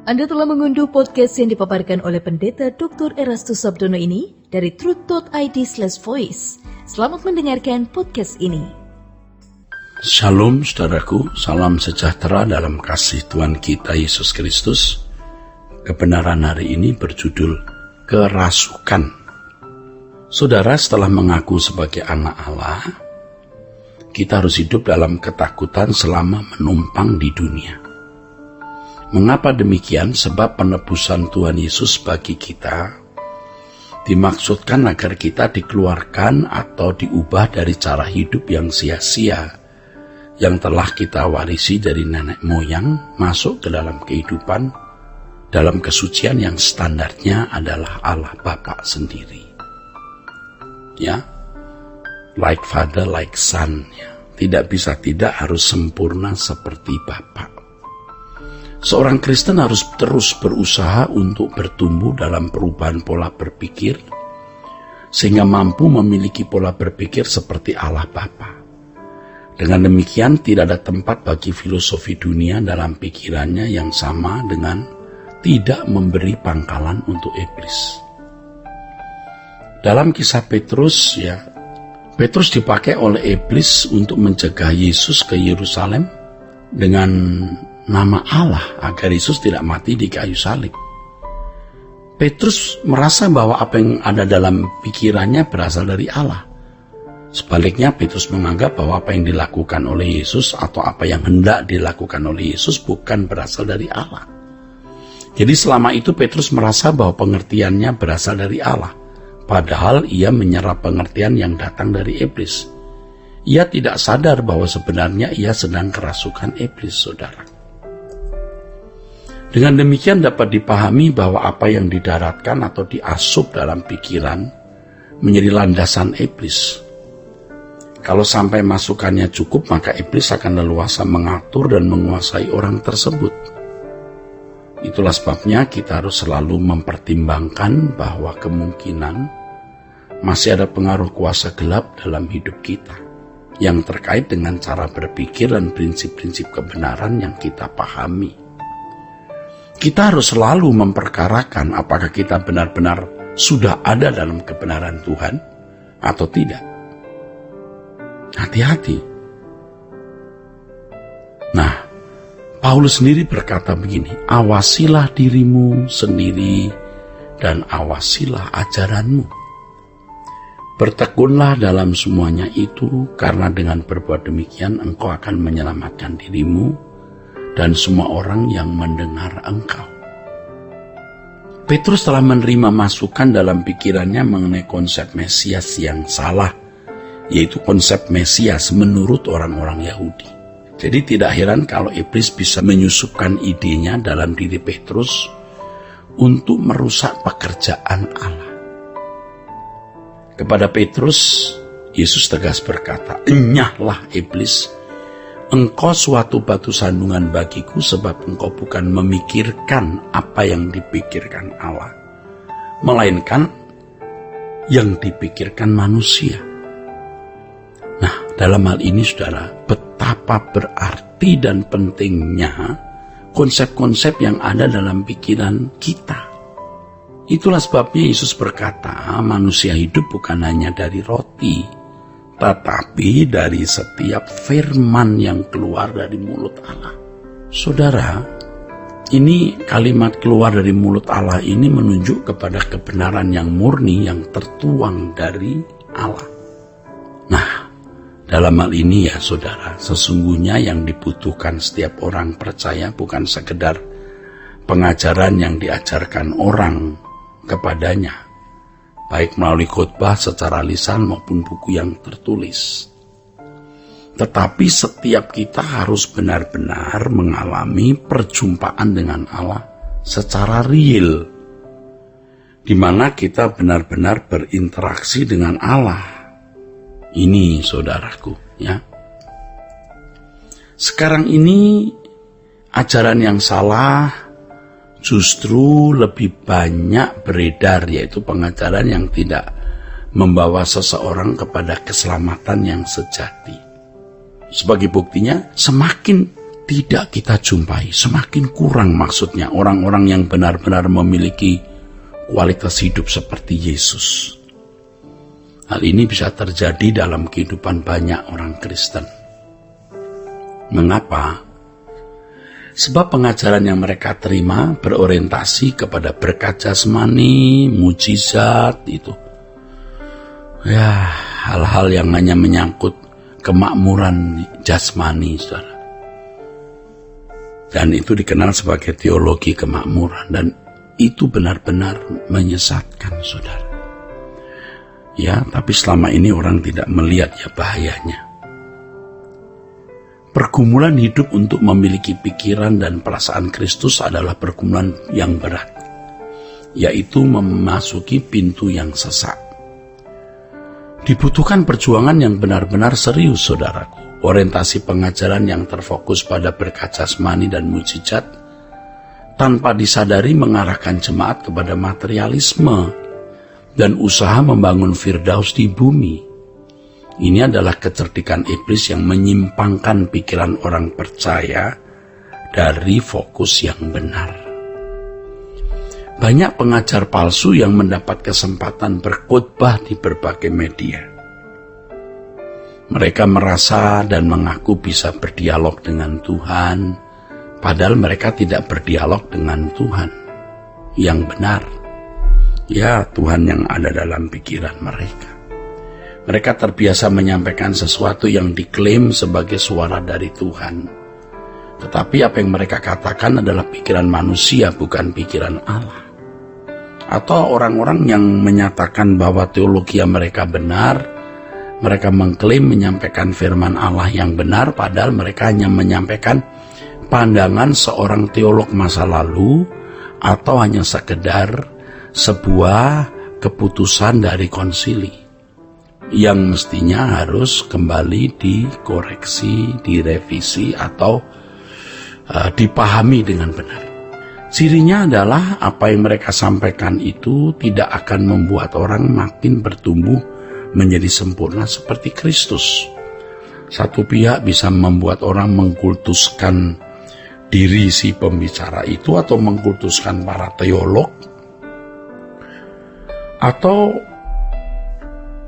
Anda telah mengunduh podcast yang dipaparkan oleh Pendeta Dr. Erastus Sabdono ini dari truth.id/voice. Selamat mendengarkan podcast ini. Shalom saudaraku, salam sejahtera dalam kasih Tuhan kita Yesus Kristus. Kebenaran hari ini berjudul kerasukan. Saudara, setelah mengaku sebagai anak Allah, kita harus hidup dalam ketakutan selama menumpang di dunia. Mengapa demikian? Sebab penebusan Tuhan Yesus bagi kita dimaksudkan agar kita dikeluarkan atau diubah dari cara hidup yang sia-sia yang telah kita warisi dari nenek moyang masuk ke dalam kehidupan dalam kesucian yang standarnya adalah Allah Bapa sendiri. Ya, like Father, like Son. Ya. Tidak bisa tidak harus sempurna seperti Bapa. Seorang Kristen harus terus berusaha untuk bertumbuh dalam perubahan pola berpikir, sehingga mampu memiliki pola berpikir seperti Allah Bapa. Dengan demikian, tidak ada tempat bagi filosofi dunia dalam pikirannya yang sama dengan tidak memberi pangkalan untuk iblis. Dalam kisah Petrus, Petrus dipakai oleh iblis untuk mencegah Yesus ke Yerusalem dengan nama Allah agar Yesus tidak mati di kayu salib. Petrus merasa bahwa apa yang ada dalam pikirannya berasal dari Allah. Sebaliknya, Petrus menganggap bahwa apa yang dilakukan oleh Yesus atau apa yang hendak dilakukan oleh Yesus bukan berasal dari Allah. Jadi selama itu Petrus merasa bahwa pengertiannya berasal dari Allah, padahal ia menyerap pengertian yang datang dari iblis. Ia tidak sadar bahwa sebenarnya ia sedang kerasukan iblis, saudara. Dengan demikian dapat dipahami bahwa apa yang didaratkan atau diasup dalam pikiran menjadi landasan iblis. Kalau sampai masukannya cukup, maka iblis akan leluasa mengatur dan menguasai orang tersebut. Itulah sebabnya kita harus selalu mempertimbangkan bahwa kemungkinan masih ada pengaruh kuasa gelap dalam hidup kita yang terkait dengan cara berpikir dan prinsip-prinsip kebenaran yang kita pahami. Kita harus selalu memperkarakan apakah kita benar-benar sudah ada dalam kebenaran Tuhan atau tidak. Hati-hati. Nah, Paulus sendiri berkata begini, awasilah dirimu sendiri dan awasilah ajaranmu. Bertekunlah dalam semuanya itu, karena dengan berbuat demikian engkau akan menyelamatkan dirimu dan semua orang yang mendengar engkau. Petrus telah menerima masukan dalam pikirannya mengenai konsep Mesias yang salah, yaitu konsep Mesias menurut orang-orang Yahudi. Jadi tidak heran kalau iblis bisa menyusupkan idenya dalam diri Petrus untuk merusak pekerjaan Allah. Kepada Petrus, Yesus tegas berkata, "Enyahlah iblis, engkau suatu batu sandungan bagiku sebab engkau bukan memikirkan apa yang dipikirkan Allah, melainkan yang dipikirkan manusia." Nah, dalam hal ini saudara, betapa berarti dan pentingnya konsep-konsep yang ada dalam pikiran kita. Itulah sebabnya Yesus berkata, manusia hidup bukan hanya dari roti, tetapi dari setiap firman yang keluar dari mulut Allah. Saudara, ini kalimat keluar dari mulut Allah ini menunjuk kepada kebenaran yang murni yang tertuang dari Allah. Nah, dalam hal ini ya saudara, sesungguhnya yang dibutuhkan setiap orang percaya bukan sekedar pengajaran yang diajarkan orang kepadanya, baik melalui khotbah secara lisan maupun buku yang tertulis. Tetapi setiap kita harus benar-benar mengalami perjumpaan dengan Allah secara real, di mana kita benar-benar berinteraksi dengan Allah. Ini saudaraku, ya. Sekarang ini ajaran yang salah justru lebih banyak beredar, yaitu pengajaran yang tidak membawa seseorang kepada keselamatan yang sejati. Sebagai buktinya, semakin tidak kita jumpai, semakin kurang maksudnya orang-orang yang benar-benar memiliki kualitas hidup seperti Yesus. Hal ini bisa terjadi dalam kehidupan banyak orang Kristen. Mengapa? Sebab pengajaran yang mereka terima berorientasi kepada berkat jasmani, mujizat itu. Ya, hal-hal yang hanya menyangkut kemakmuran jasmani, saudara. Dan itu dikenal sebagai teologi kemakmuran, dan itu benar-benar menyesatkan, saudara. Ya, tapi selama ini orang tidak melihat ya bahayanya. Pergumulan hidup untuk memiliki pikiran dan perasaan Kristus adalah pergumulan yang berat, yaitu memasuki pintu yang sesak. Dibutuhkan perjuangan yang benar-benar serius, saudaraku. Orientasi pengajaran yang terfokus pada berkat jasmani dan mujizat tanpa disadari mengarahkan jemaat kepada materialisme dan usaha membangun firdaus di bumi. Ini adalah kecerdikan iblis yang menyimpangkan pikiran orang percaya dari fokus yang benar. Banyak pengajar palsu yang mendapat kesempatan berkhotbah di berbagai media. Mereka merasa dan mengaku bisa berdialog dengan Tuhan, padahal mereka tidak berdialog dengan Tuhan yang benar. Ya, Tuhan yang ada dalam pikiran mereka. Mereka terbiasa menyampaikan sesuatu yang diklaim sebagai suara dari Tuhan. Tetapi apa yang mereka katakan adalah pikiran manusia, bukan pikiran Allah. Atau orang-orang yang menyatakan bahwa teologi mereka benar, mereka mengklaim menyampaikan firman Allah yang benar, padahal mereka hanya menyampaikan pandangan seorang teolog masa lalu, atau hanya sekedar sebuah keputusan dari konsili yang mestinya harus kembali dikoreksi, direvisi, atau dipahami dengan benar. Cirinya adalah apa yang mereka sampaikan itu tidak akan membuat orang makin bertumbuh menjadi sempurna seperti Kristus. Satu pihak bisa membuat orang mengkultuskan diri si pembicara itu, atau mengkultuskan para teolog, atau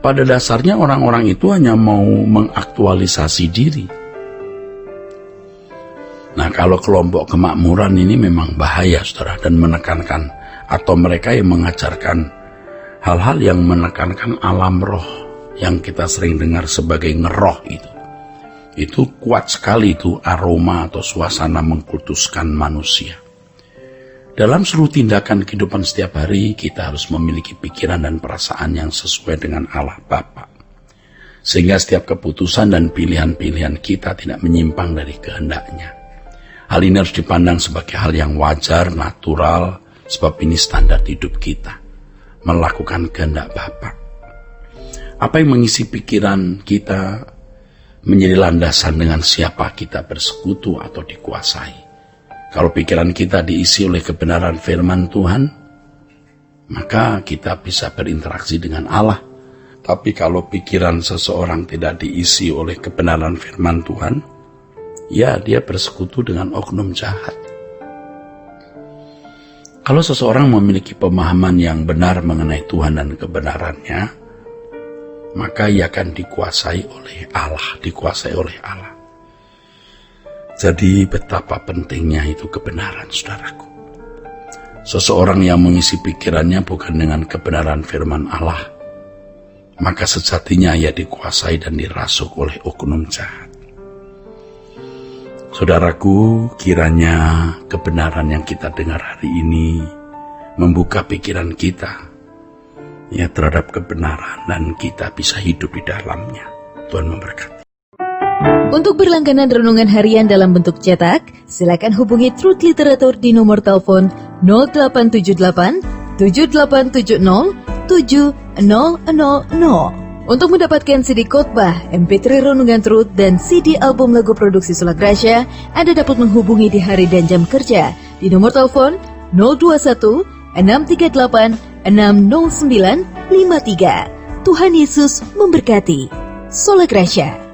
pada dasarnya orang-orang itu hanya mau mengaktualisasi diri. Nah, kalau kelompok kemakmuran ini memang bahaya, saudara, dan menekankan, atau mereka yang mengajarkan hal-hal yang menekankan alam roh, yang kita sering dengar sebagai ngeroh itu. Itu kuat sekali itu aroma atau suasana mengkultuskan manusia. Dalam seluruh tindakan kehidupan setiap hari, kita harus memiliki pikiran dan perasaan yang sesuai dengan Allah Bapa. Sehingga setiap keputusan dan pilihan-pilihan kita tidak menyimpang dari kehendaknya. Hal ini harus dipandang sebagai hal yang wajar, natural, sebab ini standar hidup kita. Melakukan kehendak Bapa. Apa yang mengisi pikiran kita menjadi landasan dengan siapa kita bersekutu atau dikuasai. Kalau pikiran kita diisi oleh kebenaran firman Tuhan, maka kita bisa berinteraksi dengan Allah. Tapi kalau pikiran seseorang tidak diisi oleh kebenaran firman Tuhan, ya dia bersekutu dengan oknum jahat. Kalau seseorang memiliki pemahaman yang benar mengenai Tuhan dan kebenarannya, maka ia akan dikuasai oleh Allah. Jadi betapa pentingnya itu kebenaran, saudaraku. Seseorang yang mengisi pikirannya bukan dengan kebenaran firman Allah, maka sejatinya ia dikuasai dan dirasuk oleh oknum jahat. Saudaraku, kiranya kebenaran yang kita dengar hari ini membuka pikiran kita ya terhadap kebenaran, dan kita bisa hidup di dalamnya. Tuhan memberkati. Untuk berlangganan renungan harian dalam bentuk cetak, silakan hubungi Truth Literatur di nomor telepon 0878 7870 7000. Untuk mendapatkan CD khotbah, MP3 renungan Truth, dan CD album lagu produksi Sola Gracia, Anda dapat menghubungi di hari dan jam kerja di nomor telepon 021 638 60953. Tuhan Yesus memberkati. Sola Gracia.